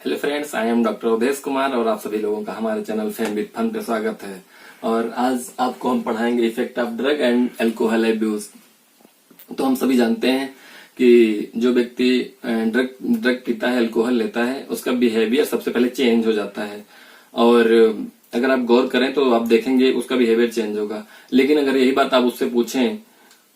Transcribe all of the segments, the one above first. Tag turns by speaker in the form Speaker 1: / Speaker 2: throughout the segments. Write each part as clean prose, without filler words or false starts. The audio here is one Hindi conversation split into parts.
Speaker 1: Hello friends, I am doctor Udesh Kumar और आप सभी लोगों का हमारे चैनल फैन विद फन पे स्वागत है। और आज आपको हम पढ़ाएंगे effect of drug and alcohol abuse. तो हम सभी जानते हैं कि जो व्यक्ति ड्रग पीता है, अल्कोहल लेता है, उसका बिहेवियर सबसे पहले चेंज हो जाता है। और अगर आप गौर करें तो आप देखेंगे उसका बिहेवियर चेंज होगा। लेकिन अगर यही बात आप उससे पूछें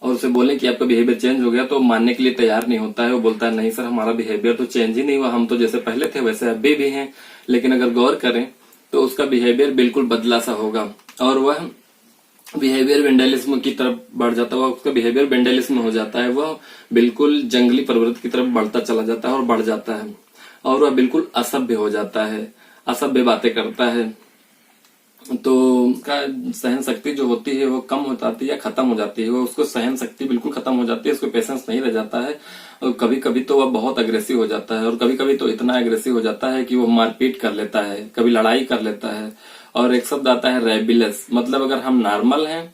Speaker 1: और उसे बोलें कि आपका बिहेवियर चेंज हो गया, तो मानने के लिए तैयार नहीं होता है। वो बोलता है नहीं सर, हमारा बिहेवियर तो चेंज ही नहीं हुआ, हम तो जैसे पहले थे वैसे अभी भी हैं। लेकिन अगर गौर करें तो उसका बिहेवियर बिल्कुल बदला सा होगा और वह बिहेवियर वेंडलिज्म की तरफ बढ़ जाता है। उसका बिहेवियर वेंडलिज्म हो जाता है, वह बिल्कुल जंगली प्रवृत्ति की तरफ बढ़ता चला जाता है और बढ़ जाता है। और वह बिल्कुल असभ्य हो जाता है, असभ्य बातें करता है। तो उसका सहन शक्ति जो होती है वो कम हो जाती है या खत्म हो जाती है। वो उसको सहन शक्ति बिल्कुल खत्म हो जाती है, उसको पेशेंस नहीं रह जाता है। और कभी कभी तो वह बहुत अग्रेसिव हो जाता है और कभी कभी तो इतना अग्रेसिव हो जाता है कि वो मारपीट कर लेता है, कभी लड़ाई कर लेता है। और एक शब्द आता है रेबिलस, मतलब अगर हम नॉर्मल हैं,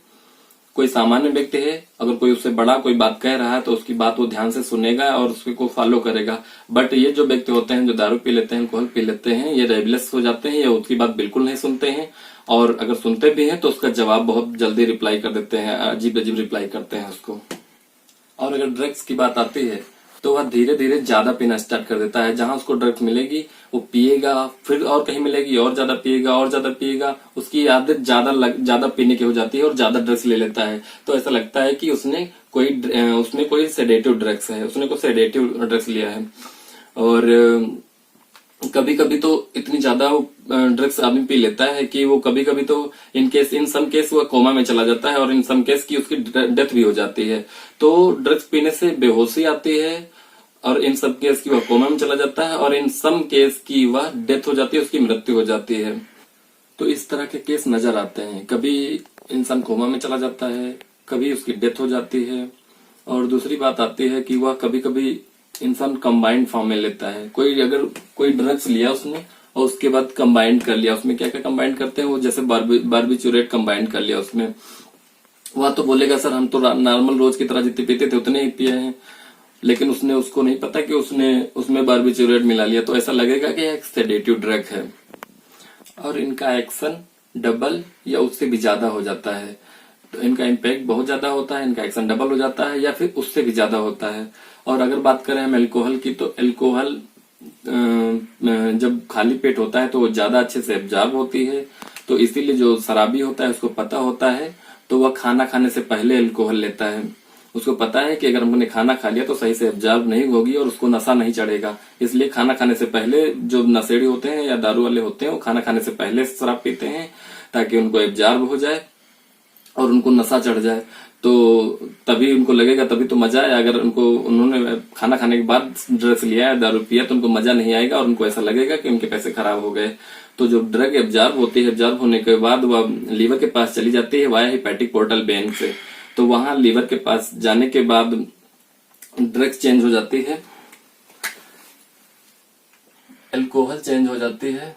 Speaker 1: कोई सामान्य व्यक्ति है, अगर कोई उससे बड़ा कोई बात कह रहा है तो उसकी बात वो ध्यान से सुनेगा और उसको फॉलो करेगा। बट ये जो व्यक्ति होते हैं जो दारू पी लेते हैं, अल्कोहल पी लेते हैं, ये रेबिलस हो जाते हैं, ये उसकी बात बिल्कुल नहीं सुनते हैं। और अगर सुनते भी हैं तो उसका जवाब बहुत जल्दी रिप्लाई कर देते हैं, अजीब अजीब रिप्लाई करते हैं उसको। और अगर ड्रग्स की बात आती है तो वह धीरे धीरे ज्यादा पीना स्टार्ट कर देता है। जहां उसको ड्रग्स मिलेगी वो पिएगा, फिर और कहीं मिलेगी और ज्यादा पिएगा और ज्यादा पिएगा। उसकी आदत ज्यादा पीने की हो जाती है और ज्यादा ड्रग्स ले लेता है। तो ऐसा लगता है कि उसने कोई सेडेटिव ड्रग्स है, उसने कोई सेडेटिव ड्रग्स लिया है। और कभी कभी तो इतनी ज्यादा ड्रग्स आदमी पी लेता है कि वो कभी कभी तो इन सम केस वो कोमा में चला जाता है और इन सम केस की उसकी डेथ भी हो जाती है। तो ड्रग्स पीने से बेहोशी आती है और इन सब केस की वह कोमा में चला जाता है और इन सम केस की वह डेथ हो जाती है, उसकी मृत्यु हो जाती है। तो इस तरह के केस नजर आते हैं। कभी इंसान कोमा में चला जाता है, कभी उसकी डेथ हो जाती है। और दूसरी बात आती है कि वह कभी कभी इंसान कंबाइंड फॉर्म में लेता है। कोई ड्रग्स लिया उसने और उसके बाद कंबाइंड कर लिया। उसमें क्या क्या कंबाइंड करते हैं वो, जैसे बार्बिचूरेट कंबाइंड कर लिया उसमें। वह तो बोलेगा सर हम तो नॉर्मल रोज की तरह जितने पीते थे उतने ही पिए हैं, लेकिन उसको नहीं पता कि उसमें बार्बिचूरेट मिला लिया। तो ऐसा लगेगा कि एक सेडेटिव ड्रग है और इनका एक्शन डबल या उससे भी ज्यादा हो जाता है। तो इनका इम्पैक्ट बहुत ज्यादा होता है, इनका एक्शन डबल हो जाता है या फिर उससे भी ज्यादा होता है। और अगर बात करें हम अल्कोहल की, तो अल्कोहल जब खाली पेट होता है तो वो ज्यादा अच्छे से एब्जॉर्ब होती है। तो इसीलिए जो शराबी होता है उसको पता होता है, तो वह खाना खाने से पहले अल्कोहल लेता है। उसको पता है कि अगर हमने खाना खा लिया तो सही से एब्जॉर्ब नहीं होगी और उसको नशा नहीं चढ़ेगा। इसलिए खाना खाने से पहले जो नशेड़ी होते हैं या दारू वाले होते हैं वो खाना खाने से पहले शराब पीते हैं ताकि उनको एब्जॉर्ब हो जाए और उनको नशा चढ़ जाए। तो तभी उनको लगेगा, तभी तो मजा आया। अगर उन्होंने खाना खाने के बाद ड्रग्स लिया है, दारू पिया, तो उनको मजा नहीं आएगा और उनको ऐसा लगेगा कि उनके पैसे खराब हो गए। तो जो ड्रग एब्जॉर्ब होती है, एब्जॉर्ब होने के बाद वह लीवर के पास चली जाती है वाया हेपेटिक पोर्टल वेन से। तो वहां लीवर के पास जाने के बाद ड्रग्स चेंज हो जाती है, अल्कोहल चेंज हो जाती है।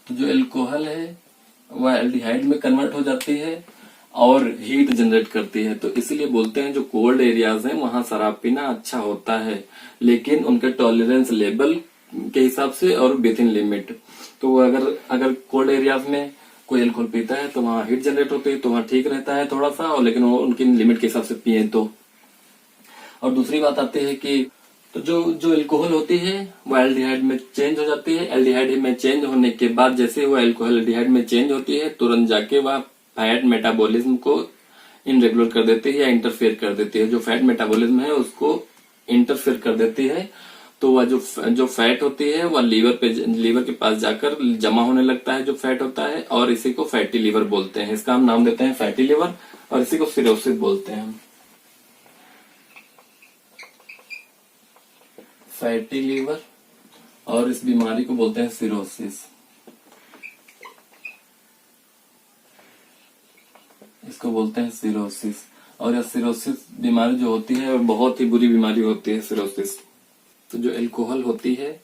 Speaker 1: तो जो अल्कोहल है वह एल्डिहाइड में कन्वर्ट हो जाती है और हीट जनरेट करती है। तो इसलिए बोलते हैं जो कोल्ड एरियाज हैं वहां शराब पीना अच्छा होता है, लेकिन उनके टॉलरेंस लेवल के हिसाब से और विद इन लिमिट। तो अगर कोल्ड एरियाज में कोई अल्कोहल पीता है तो वहां हीट जनरेट होती है, तो वहां ठीक रहता है थोड़ा सा, और लेकिन वो उनकी लिमिट के हिसाब से पिए तो। और दूसरी बात आती है कि तो जो अल्कोहल होती है वो एल्डिहाइड में चेंज हो जाती है। एल्डिहाइड में चेंज होने के बाद जैसे वो अल्कोहल एल्डिहाइड में चेंज होती है, तुरंत जाके वह फैट मेटाबॉलिज्म को इनरेगुलर कर देती है या इंटरफेयर कर देती है। जो फैट मेटाबॉलिज्म है उसको इंटरफेयर कर देती है। तो वह जो फैट होती है वह लीवर के पास जाकर जमा होने लगता है, जो फैट होता है, और इसी को फैटी लीवर बोलते हैं। इसका हम नाम देते हैं फैटी लीवर और इसी को सिरोसिस बोलते हैं। फैटी लीवर और इस बीमारी को बोलते हैं सिरोसिस। इसको बोलते हैं सिरोसिस। और यह सिरोसिस बीमारी जो होती है बहुत ही बुरी बीमारी होती है सिरोसिस। तो जो अल्कोहल होती है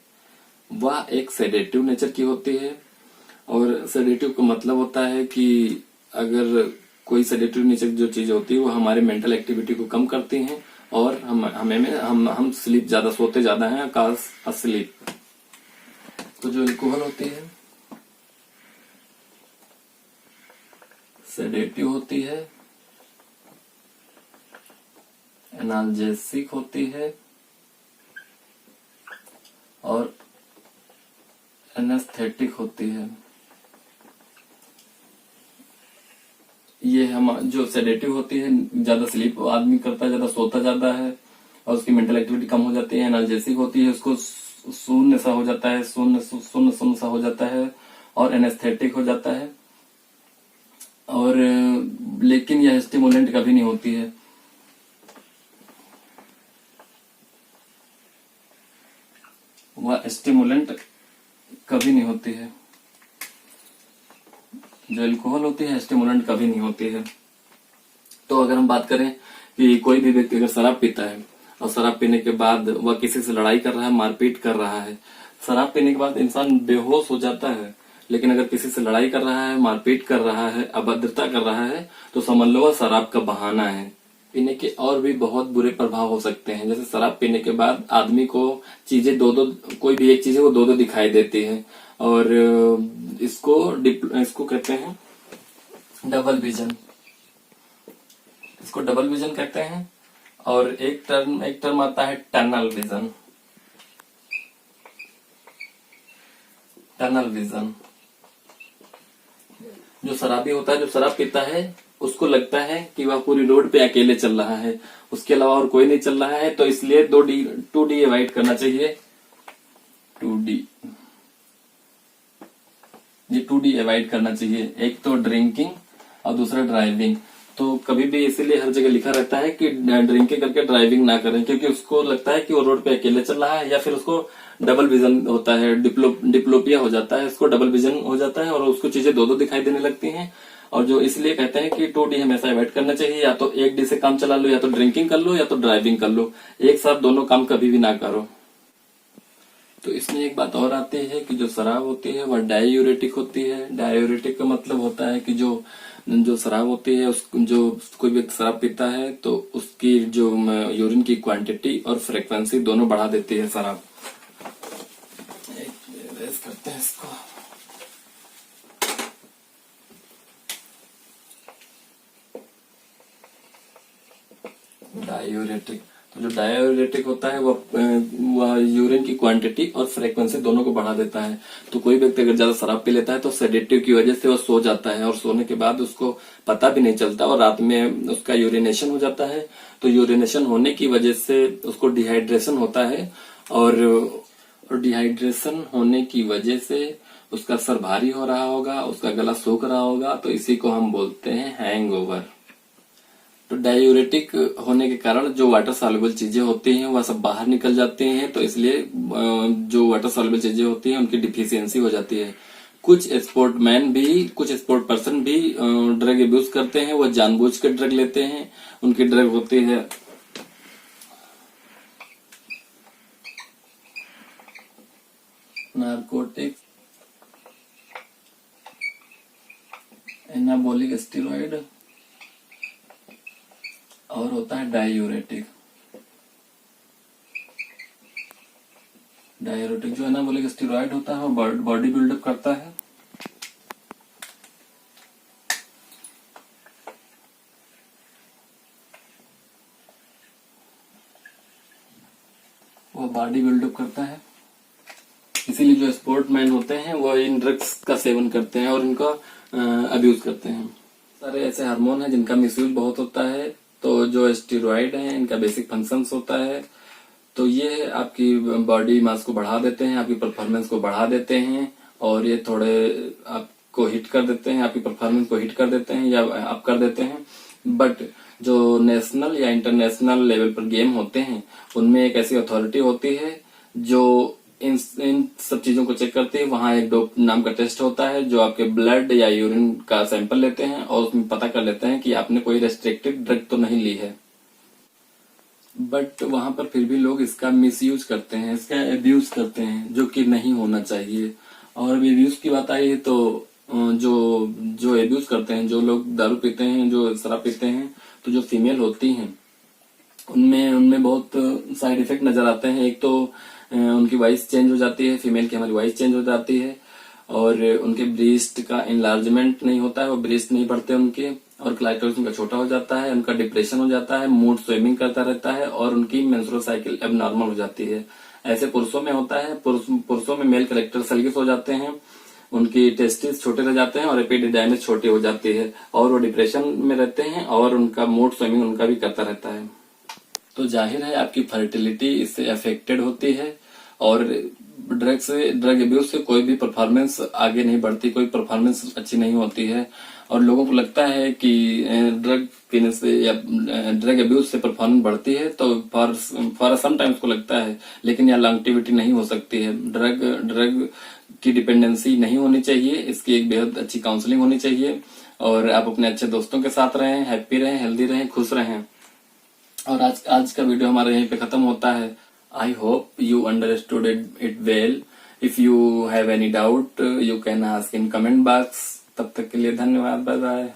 Speaker 1: वह एक सेडेटिव नेचर की होती है। और सेडेटिव का मतलब होता है कि अगर कोई सेडेटिव नेचर जो चीज होती है वो हमारे मेंटल एक्टिविटी को कम करती हैं और हम स्लीप ज्यादा सोते ज्यादा हैं, कॉज अस्लीप। तो जो अल्कोहल होती है सेडेटिव होती है, एनाल्जेसिक होती है और एनेस्थेटिक होती है। ये हम जो सेडेटिव होती है ज्यादा स्लीप आदमी करता है, ज्यादा सोता ज्यादा है और उसकी मेंटल एक्टिविटी कम हो जाती है। एनाल्जेसिक होती है, उसको शून्य सा हो जाता है, शून्य शून्य सा हो जाता है और एनेस्थेटिक हो जाता है। और लेकिन यह स्टिमुलेंट कभी नहीं होती है। वह स्टिमुलेंट कभी नहीं होती है। जो अल्कोहल होती है स्टिमुलेंट कभी नहीं होती है। तो अगर हम बात करें कि कोई भी व्यक्ति अगर शराब पीता है और शराब पीने के बाद वह किसी से लड़ाई कर रहा है, मारपीट कर रहा है, शराब पीने के बाद इंसान बेहोश हो जाता है, लेकिन अगर किसी से लड़ाई कर रहा है, मारपीट कर रहा है, अभद्रता कर रहा है, तो समझ लो वह शराब का बहाना है। पीने के और भी बहुत बुरे प्रभाव हो सकते हैं। जैसे शराब पीने के बाद आदमी को चीजें कोई भी एक चीज है वो दो दिखाई देती है और इसको कहते हैं डबल विजन। इसको डबल विजन कहते हैं। और एक टर्म आता है टनल विजन। टनल विजन जो शराबी होता है, जो शराब पीता है, उसको लगता है कि वह पूरी रोड पे अकेले चल रहा है, उसके अलावा और कोई नहीं चल रहा है। तो इसलिए 2D अवॉइड करना चाहिए। 2D ये 2D अवॉइड करना चाहिए। एक तो ड्रिंकिंग और दूसरा ड्राइविंग। तो कभी भी इसीलिए हर जगह लिखा रहता है कि ड्रिंकिंग करके ड्राइविंग ना करें, क्योंकि उसको लगता है कि वो रोड पे अकेले चल रहा है, या फिर उसको डबल विजन होता है, डिप्लोपिया हो जाता है, उसको डबल विजन हो जाता है और उसको चीजें दो दिखाई देने लगती हैं। और जो इसलिए कहते हैं कि 2D हमेशा अवॉइड करना चाहिए। या तो 1D से काम चला लो, या तो ड्रिंकिंग कर लो, या तो ड्राइविंग कर लो। एक साथ दोनों काम कभी भी ना करो। तो इसमें एक बात और आती है कि जो शराब होती है वह डायूरेटिक होती है। डायूरेटिक का मतलब होता है कि जो शराब होती है, जो कोई व्यक्ति शराब पीता है तो उसकी जो यूरिन की क्वांटिटी और फ्रीक्वेंसी दोनों बढ़ा देती है शराब। करते हैं इसको। डायूरेटिक, तो जो डायूरेटिक होता है वह यूरिन की क्वांटिटी और फ्रीक्वेंसी दोनों को बढ़ा देता है। तो कोई व्यक्ति अगर ज्यादा शराब पी लेता है तो सेडेटिव की वजह से वह सो जाता है और सोने के बाद उसको पता भी नहीं चलता और रात में उसका यूरिनेशन हो जाता है। तो यूरिनेशन होने की वजह से उसको डिहाइड्रेशन होता है और डिहाइड्रेशन होने की वजह से उसका सर भारी हो रहा होगा, उसका गला सूख रहा होगा। तो इसी को हम बोलते हैं हैंगओवर। तो डायूरेटिक होने के कारण जो वाटर सॉल्युबल चीजें होती हैं वह सब बाहर निकल जाती हैं। तो इसलिए जो वाटर सॉल्युबल चीजें होती हैं उनकी डिफिशियंसी हो जाती है। कुछ स्पोर्ट पर्सन भी ड्रग अब्यूज करते हैं। वो जानबूझ के ड्रग लेते हैं। उनकी ड्रग होती है नार्कोटिक, एनाबॉलिक स्टेरॉइड और होता है डायूरेटिक। डायूरेटिक जो एनाबॉलिक स्टेरॉइड होता है वो बॉडी बिल्डअप करता है। वो बॉडी बिल्डअप करता है। इसीलिए जो स्पोर्टमैन होते हैं वो इन ड्रग्स का सेवन करते हैं और इनका अब्यूज करते हैं। सारे ऐसे हार्मोन हैं जिनका मिसयूज बहुत होता है। तो जो स्टेरॉइड हैं इनका बेसिक फंक्शंस होता है। तो ये आपकी बॉडी मास को बढ़ा देते हैं, आपकी परफॉर्मेंस को बढ़ा देते हैं और ये थोड़े आपको हिट कर देते हैं, आपकी परफॉर्मेंस को हिट कर देते हैं या अप कर देते हैं। बट जो नेशनल या इंटरनेशनल लेवल पर गेम होते हैं उनमें एक ऐसी अथॉरिटी होती है जो इन सब चीजों को चेक करती है। वहां एक डोप नाम का टेस्ट होता है जो आपके ब्लड या यूरिन का सैंपल लेते हैं और उसमें पता कर लेते हैं कि आपने कोई रेस्ट्रिक्टेड ड्रग तो नहीं ली है। बट वहां पर फिर भी लोग इसका मिसयूज करते हैं, इसका एब्यूज करते हैं, जो कि नहीं होना चाहिए। और अब्यूज की बात आई है तो जो एब्यूज करते हैं, जो लोग दारू पीते हैं, जो शराब पीते हैं, तो जो फीमेल होती हैं उनमें बहुत साइड इफेक्ट नजर आते हैं। एक तो उनकी वॉइस चेंज हो जाती है, फीमेल की हमारी वॉइस चेंज हो जाती है, और उनके ब्रीस्ट का इनलार्जमेंट नहीं होता है, वो ब्रीस्ट नहीं बढ़ते उनके, और क्लाइटोरिस उनका छोटा हो जाता है, उनका डिप्रेशन हो जाता है, मूड स्विमिंग करता रहता है, और उनकी मेंस्ट्रुअल साइकिल एबनॉर्मल हो जाती है। ऐसे पुरुषों में होता है। पुरुषों में मेल कलेक्टर सेल्गिस हो जाते हैं, उनकी टेस्टिस छोटे रह जाते हैं और एपिडिडाइमिस छोटी हो जाती है, और वो डिप्रेशन में रहते हैं, और उनका मूड स्विमिंग उनका भी करता रहता है। तो जाहिर है आपकी फर्टिलिटी इससे अफेक्टेड होती है, और ड्रग एब्यूज से कोई भी परफॉर्मेंस आगे नहीं बढ़ती, कोई परफॉर्मेंस अच्छी नहीं होती है। और लोगों को लगता है कि ड्रग पीने से या ड्रग एब्यूज से परफॉर्मेंस बढ़ती है, तो फॉर सम टाइम्स को लगता है, लेकिन यह लॉन्गटिविटी नहीं हो सकती है। ड्रग की डिपेंडेंसी नहीं होनी चाहिए, इसकी एक बेहद अच्छी काउंसलिंग होनी चाहिए, और आप अपने अच्छे दोस्तों के साथ रहें, हैप्पी रहें, हेल्दी रहें, खुश रहें। और आज का वीडियो हमारा यहीं पे खत्म होता है। I hope you understood it well. If you have any doubt you can ask in comment box. तब तक के लिए धन्यवाद, बाय बाय।